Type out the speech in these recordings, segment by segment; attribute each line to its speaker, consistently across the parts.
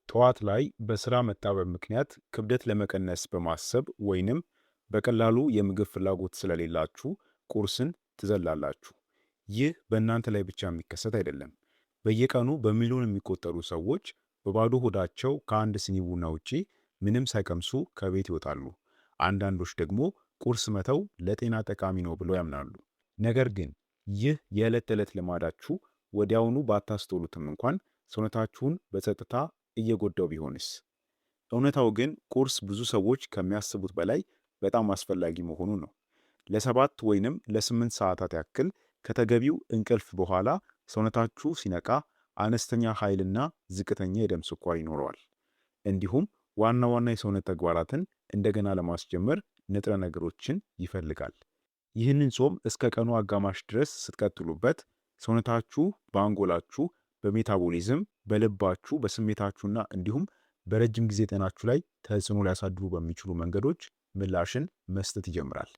Speaker 1: ጠዋት ላይ በስራ መጣበብ ምክንያት ክብደት ለመቀነስ በማሰብ ወይንም በቀላሉ የምግብ ፍላጎት ስለሌላችሁ ቁርስን ትዘላላችሁ። ይህ በእናንተ ላይ ብቻ የሚከሰት አይደለም። በየቀኑ በሚሊዮን የሚቆጠሩ ሰዎች በባዶ ሆዳቸው ከአንድ ሲኒ ቡና ውጪ ምንም ሳይቀምሱ ከቤት ይወጣሉ። አንዳንዶች ደግሞ ቁርስ መተው ለጤና ጠቃሚ ነው ብለው ያምናሉ። ነገር ግን ይህ የዕለት ተዕለት ልማዳችሁ ወዲያውኑ ባታስተውሉትም እንኳን ሰውነታችሁን በጸጥታ እየጎዳው ቢሆንስ? እውነታው ግን ቁርስ ብዙ ሰዎች ከሚያስቡት በላይ በጣም አስፈላጊ መሆኑ ነው። ለሰባት ወይንም ለስምንት ሰዓታት ያክል ከተገቢው እንቅልፍ በኋላ ሰውነታችሁ ሲነቃ አነስተኛ ኃይልና ዝቅተኛ የደም ስኳር ይኖረዋል። እንዲሁም ዋና ዋና የሰውነት ተግባራትን እንደገና ለማስጀመር ንጥረ ነገሮችን ይፈልጋል። ይህንን ጾም እስከ ቀኑ አጋማሽ ድረስ ስትቀጥሉበት ሰውነታችሁ በአንጎላችሁ፣ በሜታቦሊዝም፣ በልባችሁ፣ በስሜታችሁና እንዲሁም በረጅም ጊዜ ጤናችሁ ላይ ተጽዕኖ ሊያሳድሩ በሚችሉ መንገዶች ምላሽን መስጠት ይጀምራል።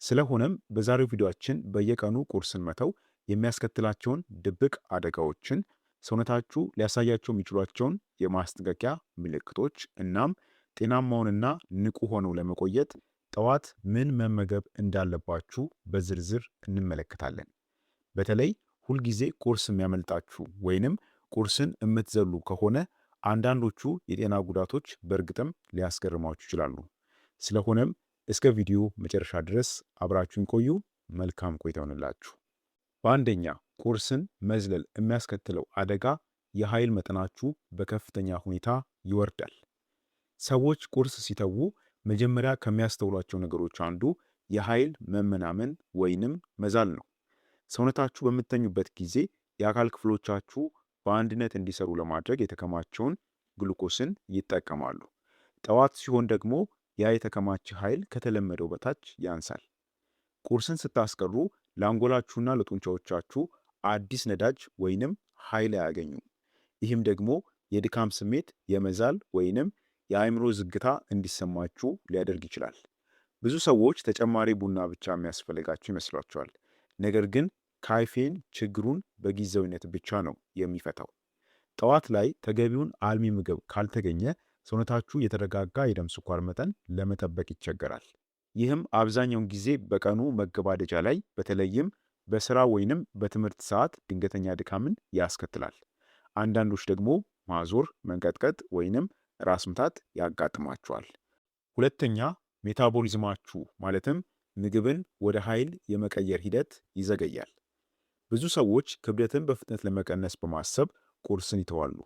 Speaker 1: ስለሆነም በዛሬው ቪዲዮአችን በየቀኑ ቁርስን መተው የሚያስከትላቸውን ድብቅ አደጋዎችን፣ ሰውነታችሁ ሊያሳያቸው የሚችሏቸውን የማስጠንቀቂያ ምልክቶች እናም ጤናማውንና ንቁ ሆነው ለመቆየት ጠዋት ምን መመገብ እንዳለባችሁ በዝርዝር እንመለከታለን። በተለይ ሁልጊዜ ቁርስ የሚያመልጣችሁ ወይንም ቁርስን የምትዘሉ ከሆነ አንዳንዶቹ የጤና ጉዳቶች በእርግጥም ሊያስገርማችሁ ይችላሉ። ስለሆነም እስከ ቪዲዮ መጨረሻ ድረስ አብራችሁን ቆዩ። መልካም ቆይታ ይሁንላችሁ። በአንደኛ፣ ቁርስን መዝለል የሚያስከትለው አደጋ የኃይል መጠናችሁ በከፍተኛ ሁኔታ ይወርዳል። ሰዎች ቁርስ ሲተዉ መጀመሪያ ከሚያስተውሏቸው ነገሮች አንዱ የኃይል መመናመን ወይንም መዛል ነው። ሰውነታችሁ በምትተኙበት ጊዜ የአካል ክፍሎቻችሁ በአንድነት እንዲሰሩ ለማድረግ የተከማቸውን ግሉኮስን ይጠቀማሉ። ጠዋት ሲሆን ደግሞ ያ የተከማቸ ኃይል ከተለመደው በታች ያንሳል። ቁርስን ስታስቀሩ ለአንጎላችሁና ለጡንቻዎቻችሁ አዲስ ነዳጅ ወይንም ኃይል አያገኙም። ይህም ደግሞ የድካም ስሜት፣ የመዛል ወይንም የአእምሮ ዝግታ እንዲሰማችሁ ሊያደርግ ይችላል። ብዙ ሰዎች ተጨማሪ ቡና ብቻ የሚያስፈልጋቸው ይመስሏቸዋል። ነገር ግን ካፌን ችግሩን በጊዜያዊነት ብቻ ነው የሚፈታው። ጠዋት ላይ ተገቢውን አልሚ ምግብ ካልተገኘ ሰውነታችሁ የተረጋጋ የደም ስኳር መጠን ለመጠበቅ ይቸገራል። ይህም አብዛኛውን ጊዜ በቀኑ መገባደጃ ላይ በተለይም በስራ ወይንም በትምህርት ሰዓት ድንገተኛ ድካምን ያስከትላል። አንዳንዶች ደግሞ ማዞር፣ መንቀጥቀጥ ወይንም ራስ ምታት ያጋጥማቸዋል። ሁለተኛ፣ ሜታቦሊዝማችሁ ማለትም ምግብን ወደ ኃይል የመቀየር ሂደት ይዘገያል። ብዙ ሰዎች ክብደትን በፍጥነት ለመቀነስ በማሰብ ቁርስን ይተዋሉ።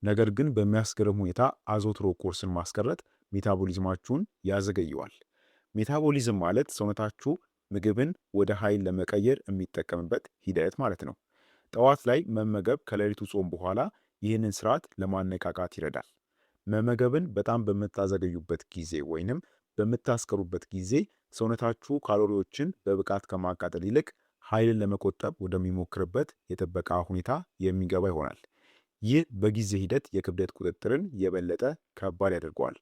Speaker 1: ነገር ግን በሚያስገርም ሁኔታ አዘውትሮ ቁርስን ማስቀረት ሜታቦሊዝማችሁን ያዘገየዋል። ሜታቦሊዝም ማለት ሰውነታችሁ ምግብን ወደ ኃይል ለመቀየር የሚጠቀምበት ሂደት ማለት ነው። ጠዋት ላይ መመገብ ከሌሊቱ ጾም በኋላ ይህንን ስርዓት ለማነቃቃት ይረዳል። መመገብን በጣም በምታዘገዩበት ጊዜ ወይንም በምታስቀሩበት ጊዜ ሰውነታችሁ ካሎሪዎችን በብቃት ከማቃጠል ይልቅ ኃይልን ለመቆጠብ ወደሚሞክርበት የጥበቃ ሁኔታ የሚገባ ይሆናል። ይህ በጊዜ ሂደት የክብደት ቁጥጥርን የበለጠ ከባድ ያደርገዋል።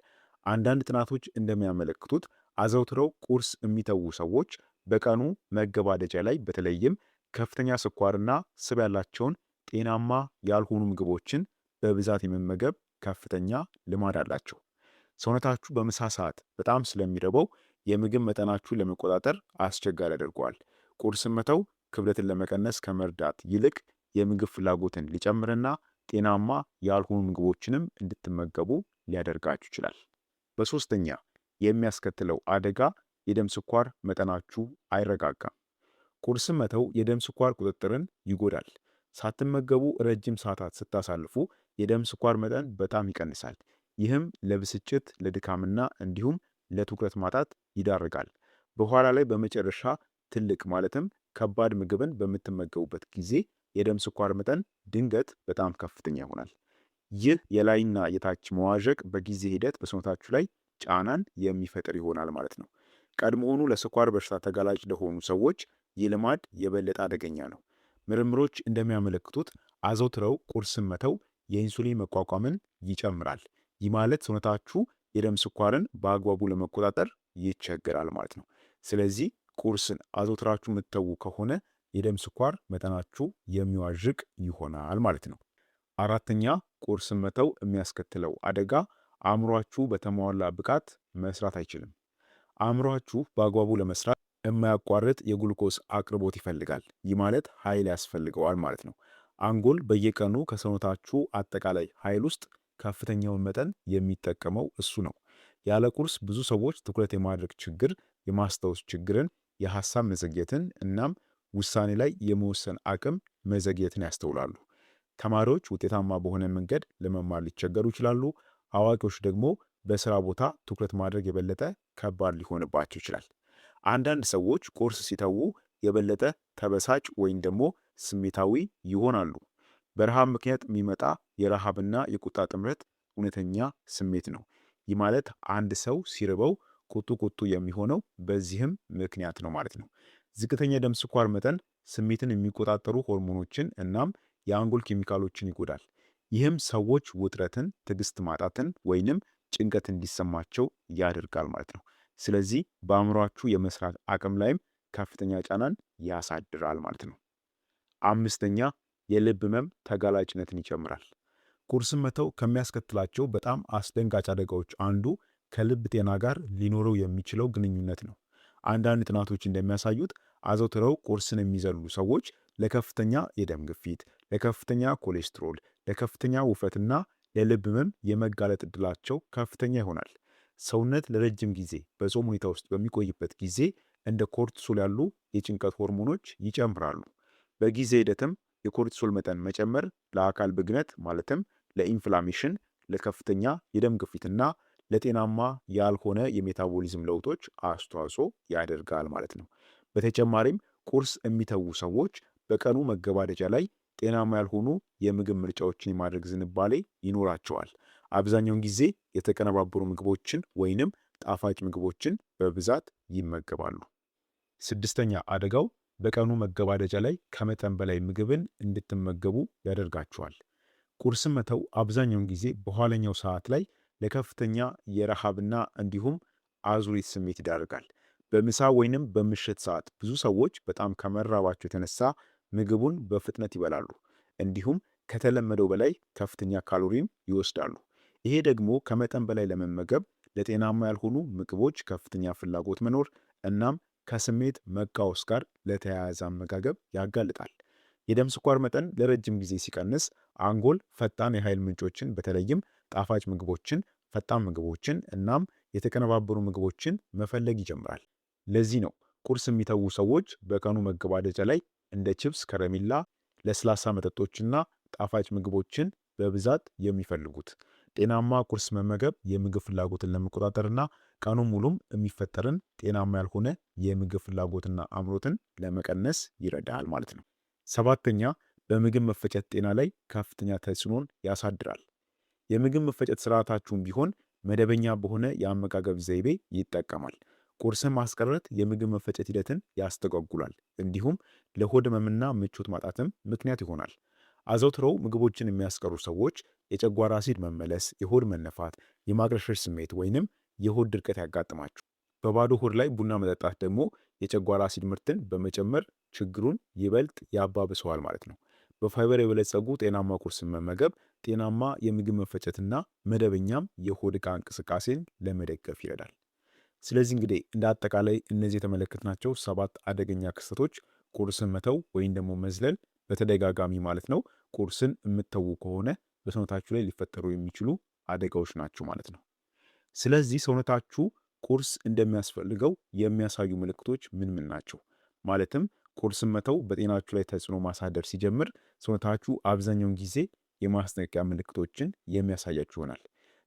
Speaker 1: አንዳንድ ጥናቶች እንደሚያመለክቱት አዘውትረው ቁርስ የሚተዉ ሰዎች በቀኑ መገባደጃ ላይ በተለይም ከፍተኛ ስኳርና ስብ ያላቸውን ጤናማ ያልሆኑ ምግቦችን በብዛት የመመገብ ከፍተኛ ልማድ አላቸው። ሰውነታችሁ በምሳ ሰዓት በጣም ስለሚረበው የምግብ መጠናችሁን ለመቆጣጠር አስቸጋሪ ያደርገዋል። ቁርስን መተው ክብደትን ለመቀነስ ከመርዳት ይልቅ የምግብ ፍላጎትን ሊጨምርና ጤናማ ያልሆኑ ምግቦችንም እንድትመገቡ ሊያደርጋችሁ ይችላል። በሶስተኛ፣ የሚያስከትለው አደጋ የደም ስኳር መጠናችሁ አይረጋጋም። ቁርስን መተው የደም ስኳር ቁጥጥርን ይጎዳል። ሳትመገቡ ረጅም ሰዓታት ስታሳልፉ የደም ስኳር መጠን በጣም ይቀንሳል። ይህም ለብስጭት፣ ለድካምና እንዲሁም ለትኩረት ማጣት ይዳርጋል። በኋላ ላይ በመጨረሻ ትልቅ ማለትም ከባድ ምግብን በምትመገቡበት ጊዜ የደም ስኳር መጠን ድንገት በጣም ከፍተኛ ይሆናል። ይህ የላይና የታች መዋዠቅ በጊዜ ሂደት በሰውነታችሁ ላይ ጫናን የሚፈጥር ይሆናል ማለት ነው። ቀድሞውኑ ለስኳር በሽታ ተጋላጭ ለሆኑ ሰዎች ይህ ልማድ የበለጠ አደገኛ ነው። ምርምሮች እንደሚያመለክቱት አዘውትረው ቁርስን መተው የኢንሱሊን መቋቋምን ይጨምራል። ይህ ማለት ሰውነታችሁ የደም ስኳርን በአግባቡ ለመቆጣጠር ይቸገራል ማለት ነው። ስለዚህ ቁርስን አዘውትራችሁ የምትተዉ ከሆነ የደም ስኳር መጠናችሁ የሚዋዥቅ ይሆናል ማለት ነው። 4ኛ ቁርስን መተው የሚያስከትለው አደጋ አእምሯችሁ በተሟላ ብቃት መስራት አይችልም። አእምሯችሁ በአግባቡ ለመስራት የማያቋርጥ የግሉኮስ አቅርቦት ይፈልጋል። ይህ ማለት ኃይል ያስፈልገዋል ማለት ነው። አንጎል በየቀኑ ከሰውነታችሁ አጠቃላይ ኃይል ውስጥ ከፍተኛውን መጠን የሚጠቀመው እሱ ነው። ያለ ቁርስ ብዙ ሰዎች ትኩረት የማድረግ ችግር፣ የማስታወስ ችግርን፣ የሐሳብ መዘግየትን እናም ውሳኔ ላይ የመወሰን አቅም መዘግየትን ያስተውላሉ። ተማሪዎች ውጤታማ በሆነ መንገድ ለመማር ሊቸገሩ ይችላሉ። አዋቂዎች ደግሞ በስራ ቦታ ትኩረት ማድረግ የበለጠ ከባድ ሊሆንባቸው ይችላል። አንዳንድ ሰዎች ቁርስ ሲተዉ የበለጠ ተበሳጭ ወይም ደግሞ ስሜታዊ ይሆናሉ። በረሃብ ምክንያት የሚመጣ የረሃብና የቁጣ ጥምረት እውነተኛ ስሜት ነው። ይህ ማለት አንድ ሰው ሲርበው ቁጡ ቁጡ የሚሆነው በዚህም ምክንያት ነው ማለት ነው። ዝቅተኛ የደም ስኳር መጠን ስሜትን የሚቆጣጠሩ ሆርሞኖችን እናም የአንጎል ኬሚካሎችን ይጎዳል። ይህም ሰዎች ውጥረትን፣ ትዕግስት ማጣትን ወይንም ጭንቀት እንዲሰማቸው ያደርጋል ማለት ነው። ስለዚህ በአእምሯችሁ የመስራት አቅም ላይም ከፍተኛ ጫናን ያሳድራል ማለት ነው። 5ኛ የልብ ህመም ተጋላጭነትን ይጨምራል። ቁርስን መተው ከሚያስከትላቸው በጣም አስደንጋጭ አደጋዎች አንዱ ከልብ ጤና ጋር ሊኖረው የሚችለው ግንኙነት ነው። አንዳንድ ጥናቶች እንደሚያሳዩት አዘውትረው ቁርስን የሚዘሉ ሰዎች ለከፍተኛ የደም ግፊት፣ ለከፍተኛ ኮሌስትሮል፣ ለከፍተኛ ውፍረትና ለልብ ህመም የመጋለጥ ዕድላቸው ከፍተኛ ይሆናል። ሰውነት ለረጅም ጊዜ በጾም ሁኔታ ውስጥ በሚቆይበት ጊዜ እንደ ኮርቲሶል ያሉ የጭንቀት ሆርሞኖች ይጨምራሉ። በጊዜ ሂደትም የኮርቲሶል መጠን መጨመር ለአካል ብግነት ማለትም ለኢንፍላሜሽን፣ ለከፍተኛ የደም ግፊትና ለጤናማ ያልሆነ የሜታቦሊዝም ለውጦች አስተዋጽኦ ያደርጋል ማለት ነው። በተጨማሪም ቁርስ የሚተዉ ሰዎች በቀኑ መገባደጃ ላይ ጤናማ ያልሆኑ የምግብ ምርጫዎችን የማድረግ ዝንባሌ ይኖራቸዋል። አብዛኛውን ጊዜ የተቀነባበሩ ምግቦችን ወይንም ጣፋጭ ምግቦችን በብዛት ይመገባሉ። 6ኛ አደጋው በቀኑ መገባደጃ ላይ ከመጠን በላይ ምግብን እንድትመገቡ ያደርጋቸዋል። ቁርስን መተው አብዛኛውን ጊዜ በኋለኛው ሰዓት ላይ ለከፍተኛ የረሃብና እንዲሁም አዙሪት ስሜት ይዳርጋል። በምሳ ወይንም በምሽት ሰዓት ብዙ ሰዎች በጣም ከመራባቸው የተነሳ ምግቡን በፍጥነት ይበላሉ። እንዲሁም ከተለመደው በላይ ከፍተኛ ካሎሪም ይወስዳሉ። ይሄ ደግሞ ከመጠን በላይ ለመመገብ፣ ለጤናማ ያልሆኑ ምግቦች ከፍተኛ ፍላጎት መኖር እናም ከስሜት መቃወስ ጋር ለተያያዘ አመጋገብ ያጋልጣል። የደም ስኳር መጠን ለረጅም ጊዜ ሲቀንስ አንጎል ፈጣን የኃይል ምንጮችን በተለይም ጣፋጭ ምግቦችን፣ ፈጣን ምግቦችን እናም የተቀነባበሩ ምግቦችን መፈለግ ይጀምራል። ለዚህ ነው ቁርስ የሚተዉ ሰዎች በቀኑ መገባደጃ ላይ እንደ ቺፕስ፣ ከረሜላ፣ ለስላሳ መጠጦችና ጣፋጭ ምግቦችን በብዛት የሚፈልጉት። ጤናማ ቁርስ መመገብ የምግብ ፍላጎትን ለመቆጣጠርና ቀኑን ሙሉም የሚፈጠርን ጤናማ ያልሆነ የምግብ ፍላጎትና አምሮትን ለመቀነስ ይረዳል ማለት ነው። 7ኛ በምግብ መፈጨት ጤና ላይ ከፍተኛ ተጽዕኖን ያሳድራል። የምግብ መፈጨት ስርዓታችሁም ቢሆን መደበኛ በሆነ የአመጋገብ ዘይቤ ይጠቀማል። ቁርስን ማስቀረት የምግብ መፈጨት ሂደትን ያስተጓጉላል፣ እንዲሁም ለሆድ ህመምና ምቾት ማጣትም ምክንያት ይሆናል። አዘውትረው ምግቦችን የሚያስቀሩ ሰዎች የጨጓራ አሲድ መመለስ፣ የሆድ መነፋት፣ የማቅለሽለሽ ስሜት ወይንም የሆድ ድርቀት ያጋጥማቸው። በባዶ ሆድ ላይ ቡና መጠጣት ደግሞ የጨጓራ አሲድ ምርትን በመጨመር ችግሩን ይበልጥ ያባብሰዋል ማለት ነው። በፋይበር የበለጸጉ ጤናማ ቁርስን መመገብ ጤናማ የምግብ መፈጨትና መደበኛም የሆድ ዕቃ እንቅስቃሴን ለመደገፍ ይረዳል። ስለዚህ እንግዲህ እንደ አጠቃላይ እነዚህ የተመለከትናቸው 7 አደገኛ ክስተቶች ቁርስን መተው ወይም ደግሞ መዝለል በተደጋጋሚ ማለት ነው ቁርስን የምትተዉ ከሆነ በሰውነታችሁ ላይ ሊፈጠሩ የሚችሉ አደጋዎች ናቸው ማለት ነው። ስለዚህ ሰውነታችሁ ቁርስ እንደሚያስፈልገው የሚያሳዩ ምልክቶች ምን ምን ናቸው? ማለትም ቁርስን መተው በጤናችሁ ላይ ተጽዕኖ ማሳደር ሲጀምር ሰውነታችሁ አብዛኛውን ጊዜ የማስጠንቀቂያ ምልክቶችን የሚያሳያችሁ ይሆናል።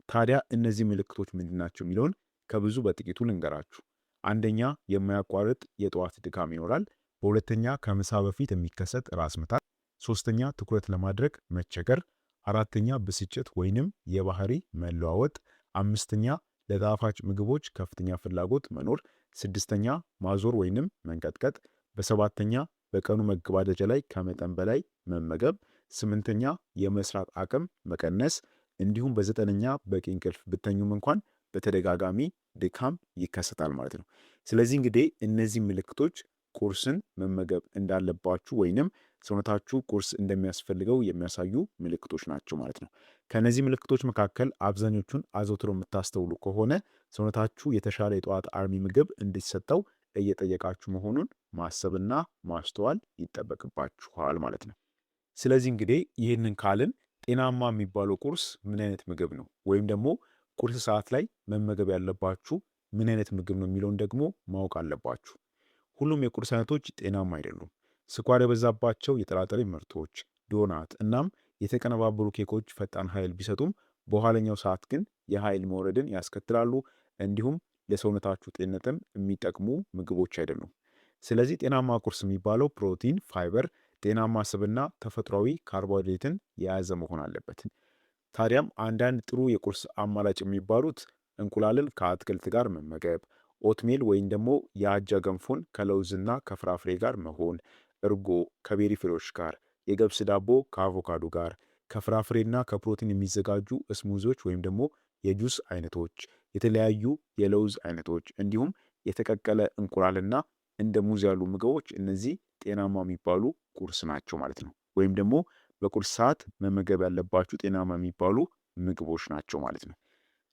Speaker 1: ታዲያ እነዚህ ምልክቶች ምንድን ናቸው የሚለውን ከብዙ በጥቂቱ ልንገራችሁ። 1ኛ የማያቋርጥ የጠዋት ድካም ይኖራል። በሁለተኛ ከምሳ በፊት የሚከሰት ራስ ምታት። 3ኛ ትኩረት ለማድረግ መቸገር። 4ኛ ብስጭት ወይንም የባህሪ መለዋወጥ። 5ኛ ለጣፋጭ ምግቦች ከፍተኛ ፍላጎት መኖር። 6ኛ ማዞር ወይንም መንቀጥቀጥ። በ7ኛ በቀኑ መገባደጃ ላይ ከመጠን በላይ መመገብ። 8ኛ የመስራት አቅም መቀነስ። እንዲሁም በ9ኛ በቂ እንቅልፍ ብተኙም እንኳን በተደጋጋሚ ድካም ይከሰታል ማለት ነው። ስለዚህ እንግዲህ እነዚህ ምልክቶች ቁርስን መመገብ እንዳለባችሁ ወይንም ሰውነታችሁ ቁርስ እንደሚያስፈልገው የሚያሳዩ ምልክቶች ናቸው ማለት ነው። ከእነዚህ ምልክቶች መካከል አብዛኞቹን አዘውትሮ የምታስተውሉ ከሆነ ሰውነታችሁ የተሻለ የጠዋት አልሚ ምግብ እንዲሰጠው እየጠየቃችሁ መሆኑን ማሰብና ማስተዋል ይጠበቅባችኋል ማለት ነው። ስለዚህ እንግዲህ ይህንን ካልን ጤናማ የሚባለው ቁርስ ምን አይነት ምግብ ነው? ወይም ደግሞ ቁርስ ሰዓት ላይ መመገብ ያለባችሁ ምን አይነት ምግብ ነው የሚለውን ደግሞ ማወቅ አለባችሁ። ሁሉም የቁርስ አይነቶች ጤናማ አይደሉም። ስኳር የበዛባቸው የጥራጥሬ ምርቶች፣ ዶናት እናም የተቀነባበሩ ኬኮች ፈጣን ኃይል ቢሰጡም በኋለኛው ሰዓት ግን የኃይል መውረድን ያስከትላሉ። እንዲሁም ለሰውነታችሁ ጤንነትም የሚጠቅሙ ምግቦች አይደሉም። ስለዚህ ጤናማ ቁርስ የሚባለው ፕሮቲን፣ ፋይበር፣ ጤናማ ስብና ተፈጥሯዊ ካርቦሃይድሬትን የያዘ መሆን አለበት። ታዲያም አንዳንድ ጥሩ የቁርስ አማራጭ የሚባሉት እንቁላልን ከአትክልት ጋር መመገብ፣ ኦትሜል ወይም ደግሞ የአጃ ገንፎን ከለውዝና ከፍራፍሬ ጋር መሆን፣ እርጎ ከቤሪ ፍሬዎች ጋር፣ የገብስ ዳቦ ከአቮካዶ ጋር፣ ከፍራፍሬና ከፕሮቲን የሚዘጋጁ እስሙዚዎች ወይም ደግሞ የጁስ አይነቶች፣ የተለያዩ የለውዝ አይነቶች እንዲሁም የተቀቀለ እንቁላልና እንደ ሙዝ ያሉ ምግቦች እነዚህ ጤናማ የሚባሉ ቁርስ ናቸው ማለት ነው። ወይም ደግሞ በቁርስ ሰዓት መመገብ ያለባችሁ ጤናማ የሚባሉ ምግቦች ናቸው ማለት ነው።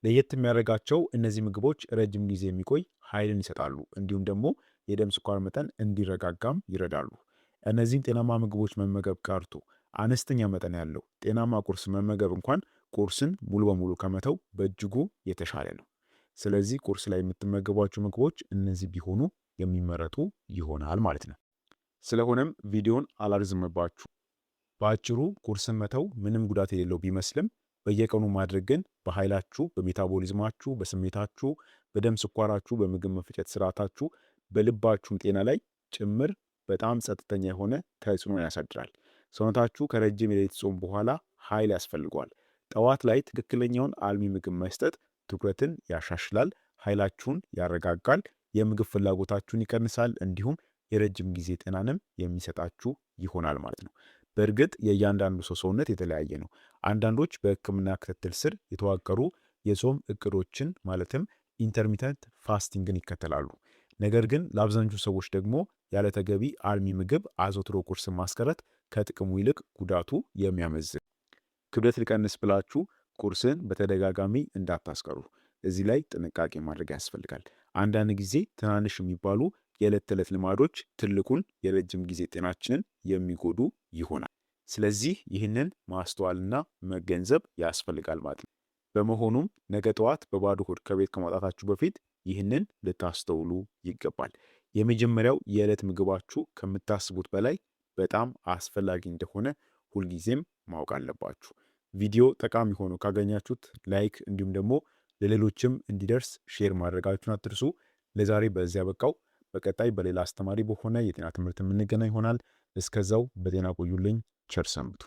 Speaker 1: ለየት የሚያደርጋቸው እነዚህ ምግቦች ረጅም ጊዜ የሚቆይ ኃይልን ይሰጣሉ፣ እንዲሁም ደግሞ የደም ስኳር መጠን እንዲረጋጋም ይረዳሉ። እነዚህን ጤናማ ምግቦች መመገብ ቀርቶ አነስተኛ መጠን ያለው ጤናማ ቁርስ መመገብ እንኳን ቁርስን ሙሉ በሙሉ ከመተው በእጅጉ የተሻለ ነው። ስለዚህ ቁርስ ላይ የምትመገቧቸው ምግቦች እነዚህ ቢሆኑ የሚመረጡ ይሆናል ማለት ነው። ስለሆነም ቪዲዮን አላርዝምባችሁ። በአጭሩ ቁርስን መተው ምንም ጉዳት የሌለው ቢመስልም በየቀኑ ማድረግ ግን በኃይላችሁ፣ በሜታቦሊዝማችሁ፣ በስሜታችሁ፣ በደም ስኳራችሁ፣ በምግብ መፈጨት ስርዓታችሁ፣ በልባችሁም ጤና ላይ ጭምር በጣም ጸጥተኛ የሆነ ተጽዕኖ ያሳድራል። ሰውነታችሁ ከረጅም የሌሊት ጾም በኋላ ኃይል ያስፈልገዋል። ጠዋት ላይ ትክክለኛውን አልሚ ምግብ መስጠት ትኩረትን ያሻሽላል፣ ኃይላችሁን ያረጋጋል፣ የምግብ ፍላጎታችሁን ይቀንሳል፣ እንዲሁም የረጅም ጊዜ ጤናንም የሚሰጣችሁ ይሆናል ማለት ነው። በእርግጥ የእያንዳንዱ ሰው ሰውነት የተለያየ ነው። አንዳንዶች በሕክምና ክትትል ስር የተዋቀሩ የጾም እቅዶችን ማለትም ኢንተርሚተንት ፋስቲንግን ይከተላሉ። ነገር ግን ለአብዛኞቹ ሰዎች ደግሞ ያለ ተገቢ አልሚ ምግብ አዘውትሮ ቁርስን ማስቀረት ከጥቅሙ ይልቅ ጉዳቱ የሚያመዝን። ክብደት ሊቀንስ ብላችሁ ቁርስን በተደጋጋሚ እንዳታስቀሩ። እዚህ ላይ ጥንቃቄ ማድረግ ያስፈልጋል። አንዳንድ ጊዜ ትናንሽ የሚባሉ የዕለት ተዕለት ልማዶች ትልቁን የረጅም ጊዜ ጤናችንን የሚጎዱ ይሆናል። ስለዚህ ይህንን ማስተዋልና መገንዘብ ያስፈልጋል ማለት ነው። በመሆኑም ነገ ጠዋት በባዶ ሆድ ከቤት ከመውጣታችሁ በፊት ይህንን ልታስተውሉ ይገባል። የመጀመሪያው የዕለት ምግባችሁ ከምታስቡት በላይ በጣም አስፈላጊ እንደሆነ ሁልጊዜም ማወቅ አለባችሁ። ቪዲዮ ጠቃሚ ሆኖ ካገኛችሁት ላይክ፣ እንዲሁም ደግሞ ለሌሎችም እንዲደርስ ሼር ማድረጋችሁን አትርሱ። ለዛሬ በዚያ በቃው። በቀጣይ በሌላ አስተማሪ በሆነ የጤና ትምህርት የምንገናኝ ይሆናል። እስከዛው በጤና ቆዩልኝ። ቸር ሰንብቱ።